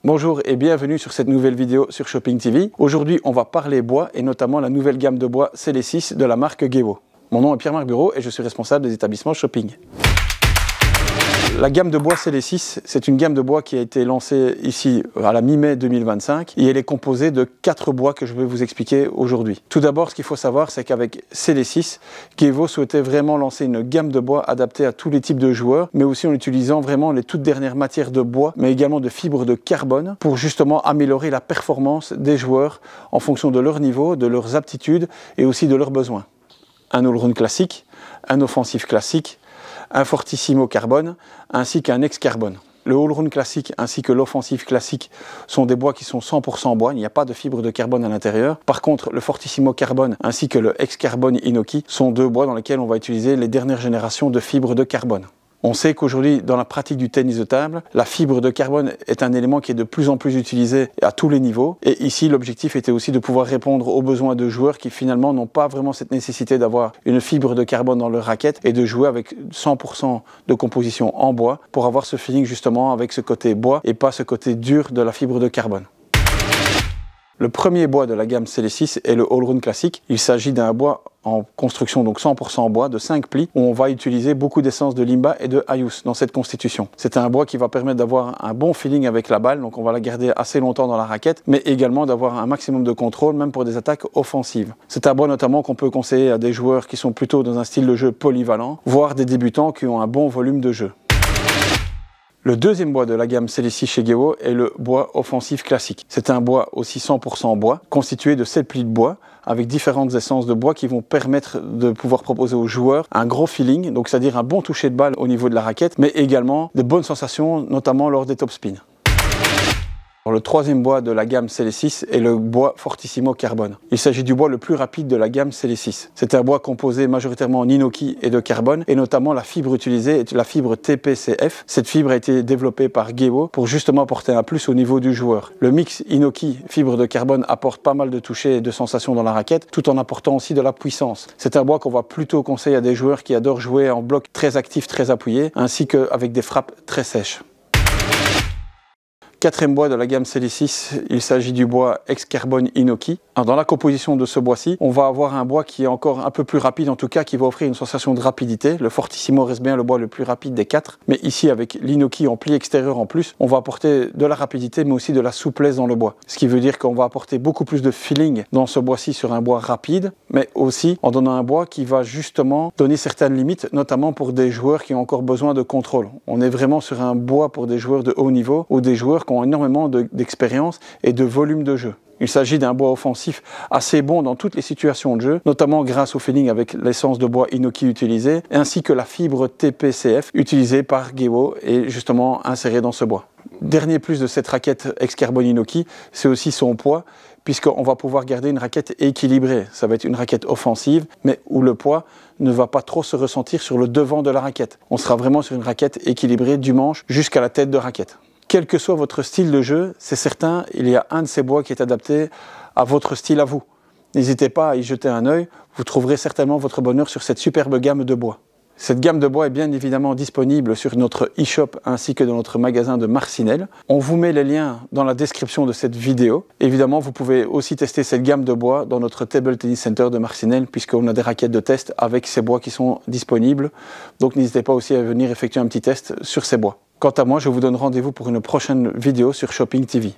Bonjour et bienvenue sur cette nouvelle vidéo sur Shopping TV. Aujourd'hui, on va parler bois et notamment la nouvelle gamme de bois CELE6 de la marque Gewo. Mon nom est Pierre-Marc Bureau et je suis responsable des établissements shopping. La gamme de bois CELE6, c'est une gamme de bois qui a été lancée ici à la mi-mai 2025 et elle est composée de 4 bois que je vais vous expliquer aujourd'hui. Tout d'abord, ce qu'il faut savoir, c'est qu'avec CELE6, Gewo souhaitait vraiment lancer une gamme de bois adaptée à tous les types de joueurs, mais aussi en utilisant vraiment les toutes dernières matières de bois, mais également de fibres de carbone pour justement améliorer la performance des joueurs en fonction de leur niveau, de leurs aptitudes et aussi de leurs besoins. Un all-round classique, un offensif classique, un fortissimo carbone ainsi qu'un ex-carbone. Le all-round classique ainsi que l'offensif classique sont des bois qui sont 100% bois, il n'y a pas de fibre de carbone à l'intérieur. Par contre, le fortissimo carbone ainsi que le ex-carbone inoki sont deux bois dans lesquels on va utiliser les dernières générations de fibres de carbone. On sait qu'aujourd'hui, dans la pratique du tennis de table, la fibre de carbone est un élément qui est de plus en plus utilisé à tous les niveaux. Et ici, l'objectif était aussi de pouvoir répondre aux besoins de joueurs qui finalement n'ont pas vraiment cette nécessité d'avoir une fibre de carbone dans leur raquette et de jouer avec 100% de composition en bois pour avoir ce feeling justement avec ce côté bois et pas ce côté dur de la fibre de carbone. Le premier bois de la gamme CELE6 est le all-round classique. Il s'agit d'un bois en construction, donc 100% en bois, de 5 plis, où on va utiliser beaucoup d'essence de limba et de ayus dans cette constitution. C'est un bois qui va permettre d'avoir un bon feeling avec la balle, donc on va la garder assez longtemps dans la raquette, mais également d'avoir un maximum de contrôle, même pour des attaques offensives. C'est un bois notamment qu'on peut conseiller à des joueurs qui sont plutôt dans un style de jeu polyvalent, voire des débutants qui ont un bon volume de jeu. Le deuxième bois de la gamme CELE6 chez Gewo est le bois offensif classique. C'est un bois aussi 100% bois, constitué de 7 plis de bois, avec différentes essences de bois qui vont permettre de pouvoir proposer aux joueurs un gros feeling, donc c'est-à-dire un bon toucher de balle au niveau de la raquette, mais également de bonnes sensations, notamment lors des top spins. Le troisième bois de la gamme CELE6 est le bois fortissimo carbone. Il s'agit du bois le plus rapide de la gamme CELE6. C'est un bois composé majoritairement en inoki et de carbone, et notamment la fibre utilisée est la fibre TPCF. Cette fibre a été développée par Gewo pour justement apporter un plus au niveau du joueur. Le mix inoki fibre de carbone apporte pas mal de toucher et de sensations dans la raquette, tout en apportant aussi de la puissance. C'est un bois qu'on va plutôt conseiller à des joueurs qui adorent jouer en bloc très actif, très appuyé, ainsi qu'avec des frappes très sèches. Quatrième bois de la gamme CELE6, il s'agit du bois ex-carbone inoki. Alors dans la composition de ce bois-ci, on va avoir un bois qui est encore un peu plus rapide, en tout cas qui va offrir une sensation de rapidité. Le fortissimo reste bien le bois le plus rapide des 4, mais ici avec l'inoki en pli extérieur en plus, on va apporter de la rapidité mais aussi de la souplesse dans le bois. Ce qui veut dire qu'on va apporter beaucoup plus de feeling dans ce bois-ci sur un bois rapide, mais aussi en donnant un bois qui va justement donner certaines limites, notamment pour des joueurs qui ont encore besoin de contrôle. On est vraiment sur un bois pour des joueurs de haut niveau ou des joueurs qui ont énormément d'expérience et de volume de jeu. Il s'agit d'un bois offensif assez bon dans toutes les situations de jeu, notamment grâce au feeling avec l'essence de bois inoki utilisée, ainsi que la fibre TPCF utilisée par Gewo et justement insérée dans ce bois. Dernier plus de cette raquette ex-carbone inoki, c'est aussi son poids, puisqu'on va pouvoir garder une raquette équilibrée. Ça va être une raquette offensive, mais où le poids ne va pas trop se ressentir sur le devant de la raquette. On sera vraiment sur une raquette équilibrée du manche jusqu'à la tête de raquette. Quel que soit votre style de jeu, c'est certain, il y a un de ces bois qui est adapté à votre style à vous. N'hésitez pas à y jeter un œil, vous trouverez certainement votre bonheur sur cette superbe gamme de bois. Cette gamme de bois est bien évidemment disponible sur notre e-shop ainsi que dans notre magasin de Marcinelle. On vous met les liens dans la description de cette vidéo. Évidemment, vous pouvez aussi tester cette gamme de bois dans notre Table Tennis Center de Marcinelle puisqu'on a des raquettes de test avec ces bois qui sont disponibles. Donc n'hésitez pas aussi à venir effectuer un petit test sur ces bois. Quant à moi, je vous donne rendez-vous pour une prochaine vidéo sur Shopping TV.